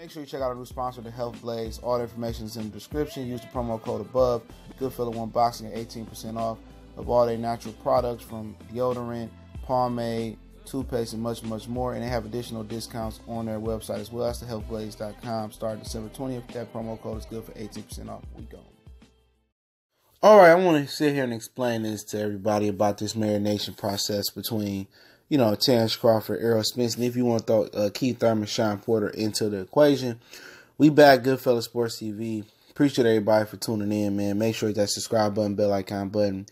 Make sure you check out our new sponsor, the Health Blaze. All the information is in the description. Use the promo code above. Goodfella One Boxing at 18% off of all their natural products from deodorant, pomade, toothpaste, and much, much more. And they have additional discounts on their website as well. That's thehealthblaze.com. Starting December 20th. That promo code is good for 18% off. We go. All right, I want to sit here and explain this to everybody about this marination process between, Terence, Crawford, Errol, Spence. And if you want to throw Keith, Sean Porter into the equation, we back Goodfella Sports TV. Appreciate everybody for tuning in, man. Make sure that subscribe button, bell icon button.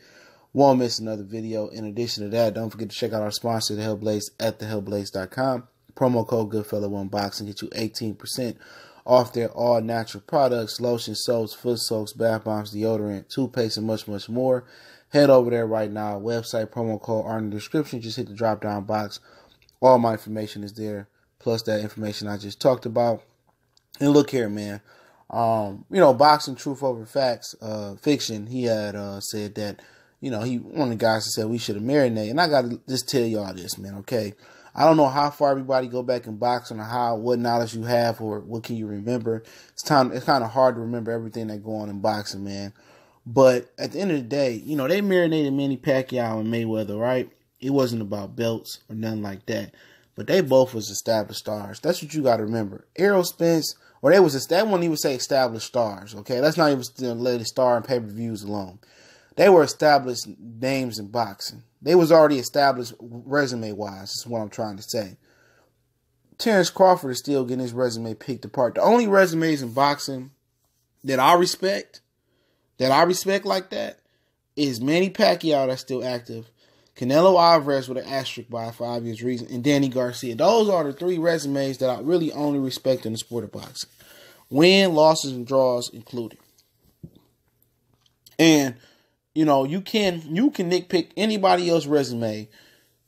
Won't miss another video. In addition to that, don't forget to check out our sponsor, The Hellblaze, at thehealthblaze.com. Promo code Goodfella One Boxing get you 18% off their all natural products, lotions, soaps, foot soaks, bath bombs, deodorant, toothpaste, and much, much more. Head over there right now. Website, promo code are in the description. Just hit the drop down box. All my information is there, plus that information I just talked about. And look here, man. Boxing Truth Over Facts, Fiction, he had said that, he one of the guys that said we should have marinated. And I got to just tell y'all this, man, okay? I don't know how far everybody go back in boxing or what knowledge you have or what can you remember. It's kind of hard to remember everything that go on in boxing, man. But at the end of the day, they marinated Manny Pacquiao and Mayweather, right? It wasn't about belts or nothing like that. But they both was established stars. That's what you got to remember. Errol, Spence, or that wouldn't even say established stars, okay? Let's not even let it star in pay-per-views alone. They were established names in boxing. They was already established resume-wise, is what I'm trying to say. Terence Crawford is still getting his resume picked apart. The only resumes in boxing that I respect like that, is Manny Pacquiao that's still active, Canelo Alvarez with an asterisk by for obvious reason, and Danny Garcia. Those are the three resumes that I really only respect in the sport of boxing. Win, losses, and draws included. And you can nitpick anybody else's resume,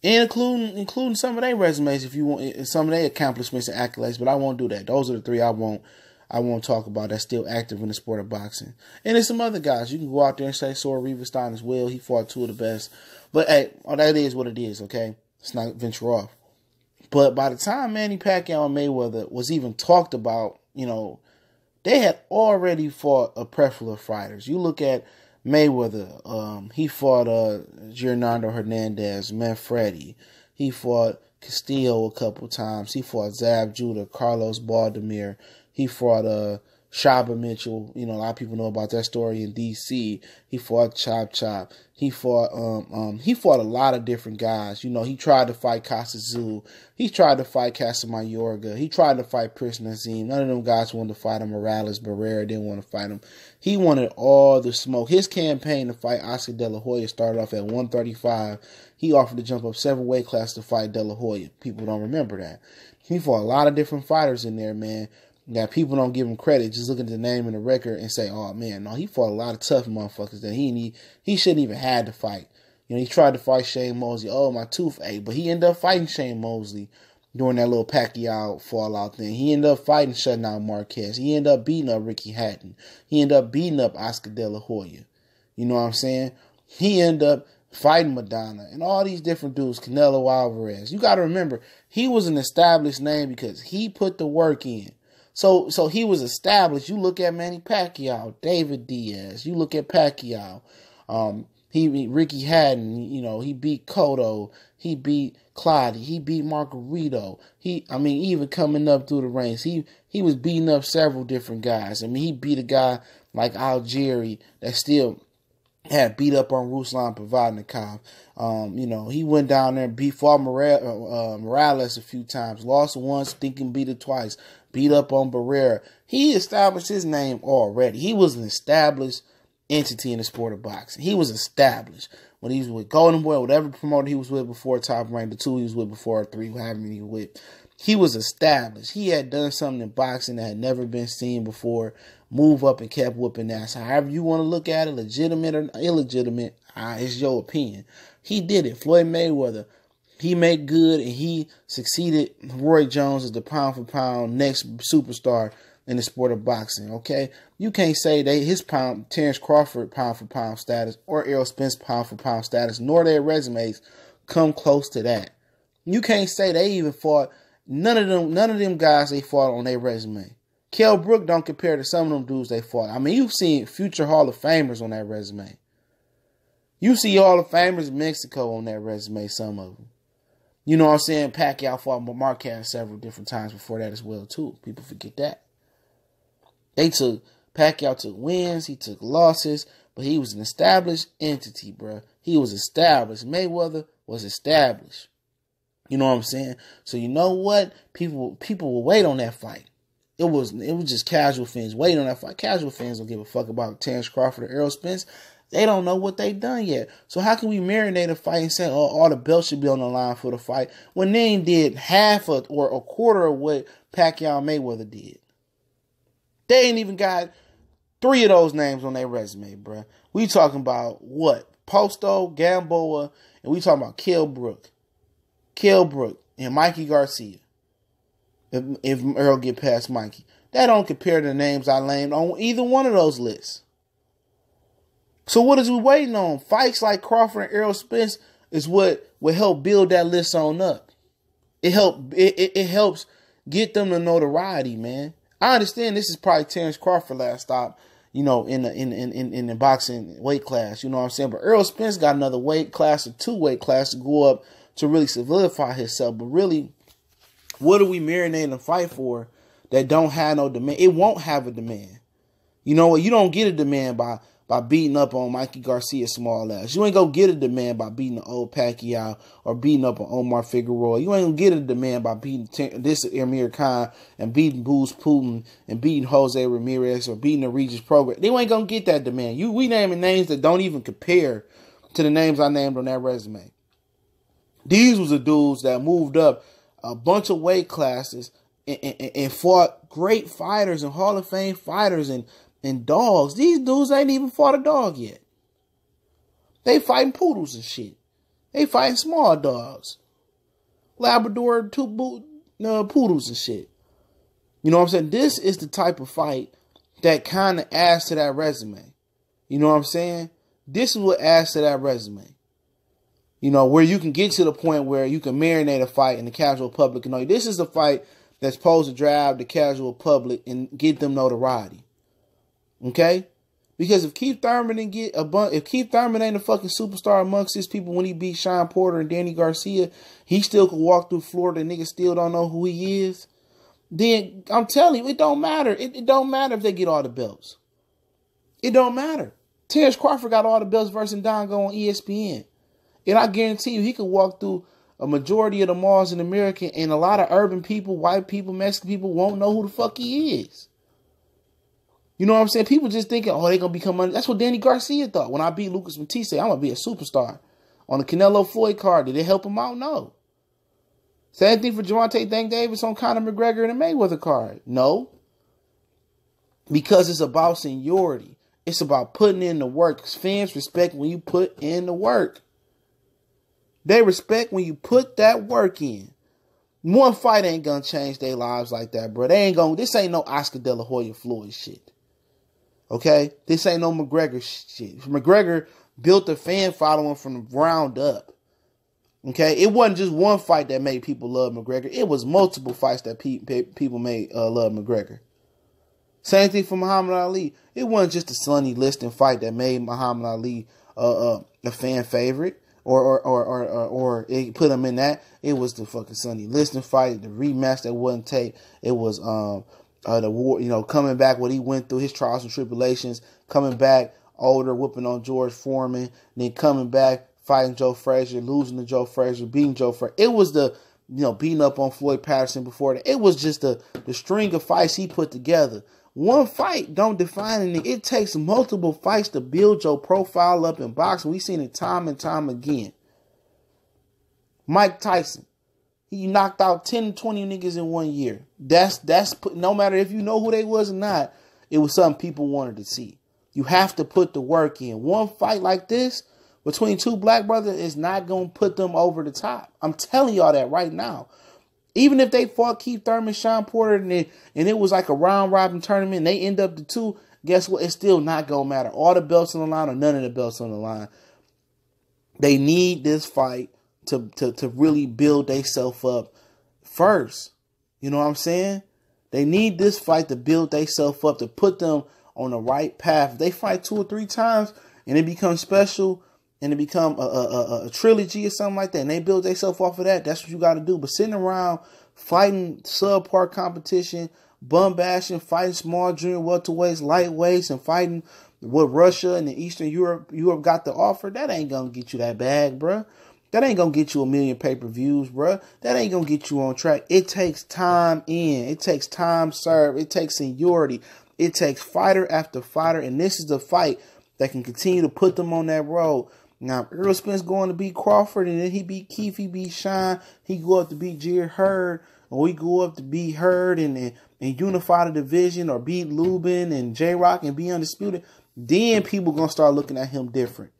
including some of their resumes if you want, some of their accomplishments and accolades. But I won't do that. Those are the three I won't talk about that's still active in the sport of boxing. And there's some other guys you can go out there and say Sora Riverstein as well. He fought two of the best. But hey, that is what it is. Okay, let's not venture off. But by the time Manny Pacquiao and Mayweather was even talked about, they had already fought a plethora of fighters. You look at Mayweather, he fought Gernando Hernandez, Manfredi. He fought Castillo a couple times. He fought Zab Judah, Carlos Baldemir. He fought Shaba Mitchell. A lot of people know about that story in D.C. He fought Chop Chop. He fought a lot of different guys. He tried to fight Kasazu. He tried to fight Casamayorga. He tried to fight Prince Nazim. None of them guys wanted to fight him. Morales Barrera didn't want to fight him. He wanted all the smoke. His campaign to fight Oscar De La Hoya started off at 135. He offered to jump up 7 weight classes to fight De La Hoya. People don't remember that. He fought a lot of different fighters in there, man. That people don't give him credit. Just look at the name and the record and say, "Oh man, no, he fought a lot of tough motherfuckers that he shouldn't even had to fight." He tried to fight Shane Mosley. Oh, my tooth ache, but he ended up fighting Shane Mosley during that little Pacquiao fallout thing. He ended up fighting, shutting out Marquez. He ended up beating up Ricky Hatton. He ended up beating up Oscar De La Hoya. You know what I'm saying? He ended up fighting Madonna and all these different dudes. Canelo Alvarez. You got to remember, he was an established name because he put the work in. So he was established. You look at Manny Pacquiao, David Diaz. You look at Pacquiao. He beat Ricky Hatton. He beat Cotto. He beat Clottey. He beat Margarito. Even coming up through the ranks, he was beating up several different guys. He beat a guy like Algieri that still had beat up on Ruslan Provodnikov. He went down there and fought Morales a few times. Lost once, thinking beat it twice. Beat up on Barrera. He established his name already. He was an established entity in the sport of boxing. He was established. When he was with Golden Boy, whatever promoter he was with before Top Rank, the 2 he was with before, 3, however many he was with, he was established. He had done something in boxing that had never been seen before. Move up and kept whooping ass. However you want to look at it, legitimate or illegitimate, it's your opinion. He did it. Floyd Mayweather, he made good, and he succeeded Roy Jones as the pound-for-pound next superstar in the sport of boxing, okay? You can't say Terence Crawford pound-for-pound status or Errol Spence pound-for-pound status, nor their resumes come close to that. You can't say they even fought None of them guys they fought on their resume. Kell Brook don't compare to some of them dudes they fought. I mean, you've seen future Hall of Famers on that resume. You see Hall of Famers in Mexico on that resume, some of them. You know what I'm saying? Pacquiao fought Marquez several different times before that as well, too. People forget that. Pacquiao took wins, he took losses, but he was an established entity, bro. He was established. Mayweather was established. You know what I'm saying? So you know what? People will wait on that fight. It was just casual fans waiting on that fight. Casual fans don't give a fuck about Terence Crawford or Errol Spence. They don't know what they've done yet. So how can we marinate a fight and say, oh, all the belts should be on the line for the fight when they ain't did half or a quarter of what Pacquiao and Mayweather did? They ain't even got 3 of those names on their resume, bruh. We talking about what? Posto, Gamboa, and we talking about Kell Brook. Kell Brook and Mikey Garcia. If Errol get past Mikey. That don't compare to the names I named on either one of those lists. So what is we waiting on? Fights like Crawford and Errol Spence is what will help build that list on up. It helps get them the notoriety, man. I understand this is probably Terence Crawford last stop, in the boxing weight class, you know what I'm saying? But Errol Spence got another weight class or 2 weight class to go up to really solidify himself. But really, what are we marinating a fight for that don't have no demand? It won't have a demand. You know what? You don't get a demand by beating up on Mikey Garcia small ass. You ain't gonna get a demand by beating the old Pacquiao or beating up on Omar Figueroa. You ain't gonna get a demand by beating this Amir Khan and beating Booz Putin and beating Jose Ramirez or beating the Regis Prograis. They ain't gonna get that demand. We naming names that don't even compare to the names I named on that resume. These was the dudes that moved up a bunch of weight classes and fought great fighters and Hall of Fame fighters and dogs. These dudes ain't even fought a dog yet. They fighting poodles and shit. They fighting small dogs. Labrador poodles and shit. You know what I'm saying? This is the type of fight that kind of adds to that resume. You know what I'm saying? This is what adds to that resume. You know, where you can get to the point where you can marinate a fight and the casual public know this is the fight that's supposed to drive the casual public and get them notoriety. Okay? Because if Keith Thurman ain't a fucking superstar amongst his people when he beat Sean Porter and Danny Garcia, he still could walk through Florida and niggas still don't know who he is. Then I'm telling you, it don't matter. It don't matter if they get all the belts. It don't matter. Terence Crawford got all the belts versus Dongo on ESPN. And I guarantee you, he could walk through a majority of the malls in America and a lot of urban people, white people, Mexican people won't know who the fuck he is. You know what I'm saying? People just thinking, oh, they're going to become money. That's what Danny Garcia thought. When I beat Lucas Matisse, I'm going to be a superstar. On the Canelo Floyd card, did it help him out? No. Same thing for Gervonta Davis on Conor McGregor and the Mayweather card. No. Because it's about seniority. It's about putting in the work. Because fans respect when you put in the work. They respect when you put that work in. One fight ain't gonna change their lives like that, bro. This ain't no Oscar De La Hoya Floyd shit. Okay? This ain't no McGregor shit. McGregor built a fan following from the ground up. Okay? It wasn't just one fight that made people love McGregor. It was multiple fights that people made love McGregor. Same thing for Muhammad Ali. It wasn't just a Sonny Liston fight that made Muhammad Ali a fan favorite. Or it put him in that. It was the fucking Sonny Liston fight, the rematch that wasn't tape. It was the war, coming back what he went through, his trials and tribulations, coming back older, whooping on George Foreman, then coming back, fighting Joe Frazier, losing to Joe Frazier, beating Joe Frazier. It was the beating up on Floyd Patterson before that. It was just the string of fights he put together. One fight don't define anything. It takes multiple fights to build your profile up in boxing. We've seen it time and time again. Mike Tyson. He knocked out 10 to 20 niggas in 1 year. That's no matter if you know who they was or not, it was something people wanted to see. You have to put the work in. One fight like this between 2 black brothers is not going to put them over the top. I'm telling y'all that right now. Even if they fought Keith Thurman, Sean Porter, and it was like a round-robin tournament, and they end up the 2, guess what? It's still not going to matter. All the belts on the line or none of the belts on the line. They need this fight to really build themselves up first. You know what I'm saying? They need this fight to build themselves up, to put them on the right path. If they fight 2 or 3 times and it becomes special and it become a trilogy or something like that, and they build themselves off of that, that's what you got to do. But sitting around fighting subpar competition, bum bashing, fighting small junior welterweights, lightweights, and fighting what Russia and the Eastern Europe got to offer, that ain't going to get you that bag, bruh. That ain't going to get you 1 million pay-per-views, bruh. That ain't going to get you on track. It takes time in. It takes time served. It takes seniority. It takes fighter after fighter. And this is the fight that can continue to put them on that road. Now, Errol Spence going to beat Crawford, and then he beat Heath, he beat Shine. He go up to beat Jared Hurd, or we go up to beat Hurd and unify the division, or beat Lubin and J-Rock and be undisputed. Then people going to start looking at him different.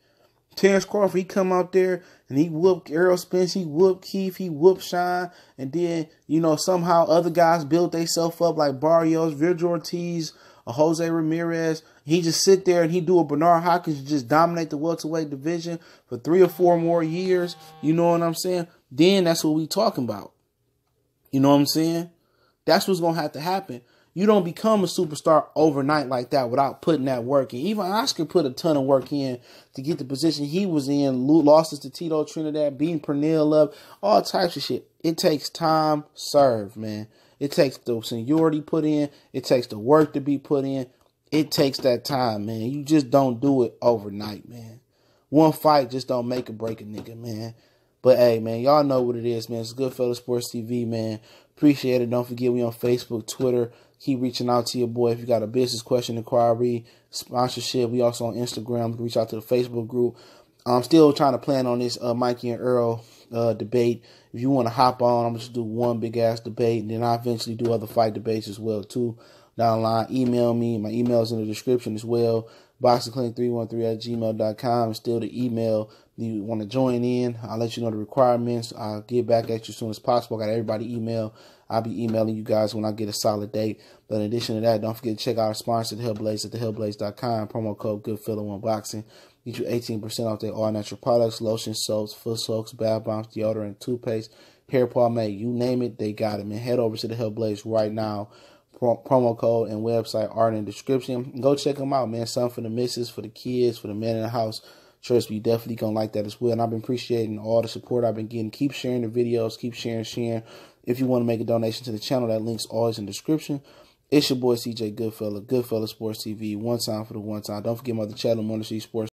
Terence Crawford, he come out there and he whooped Errol Spence, he whooped Keith, he whooped Shine, and then, you know, somehow other guys built themselves up like Barrios, Virgil Ortiz, or Jose Ramirez. He just sit there and he do a Bernard Hopkins, just dominate the welterweight division for 3 or 4 more years. You know what I'm saying? Then that's what we talking about. You know what I'm saying? That's what's going to have to happen. You don't become a superstar overnight like that without putting that work in. Even Oscar put a ton of work in to get the position he was in. Losses to Tito Trinidad, beating Pernell up, all types of shit. It takes time served, man. It takes the seniority put in. It takes the work to be put in. It takes that time, man. You just don't do it overnight, man. One fight just don't make or break a nigga, man. But hey, man, y'all know what it is, man. It's Goodfellas Sports TV, man. Appreciate it. Don't forget we on Facebook, Twitter. Keep reaching out to your boy if you got a business question, inquiry, sponsorship. We also on Instagram. You can reach out to the Facebook group. I'm still trying to plan on this Mikey and Errol debate. If you want to hop on, I'm going to just do one big ass debate, and then I'll eventually do other fight debates as well too. Down the line, email me. My email is in the description as well. boxingclinic313@gmail.com is still the email. You want to join in, I'll let you know the requirements. I'll get back at you as soon as possible. I got everybody email. I'll be emailing you guys when I get a solid date. But in addition to that, don't forget to check out our sponsor, The Hellblaze, at thehellblaze.com. Promo code GoodFella1Boxing. Get you 18% off their all-natural products, lotions, soaps, foot soaks, bath bombs, deodorant, toothpaste, hair pomade, you name it, they got it, man. Head over to The Hellblaze right now. Promo code and website are in the description. Go check them out, man. Something for the missus, for the kids, for the men in the house. Trust me, you definitely gonna like that as well. And I've been appreciating all the support I've been getting. Keep sharing the videos. Keep sharing. If you want to make a donation to the channel, that link's always in the description. It's your boy CJ Goodfella, Goodfella Sports TV. One time for the one time. Don't forget my other channel, Motor City Sports.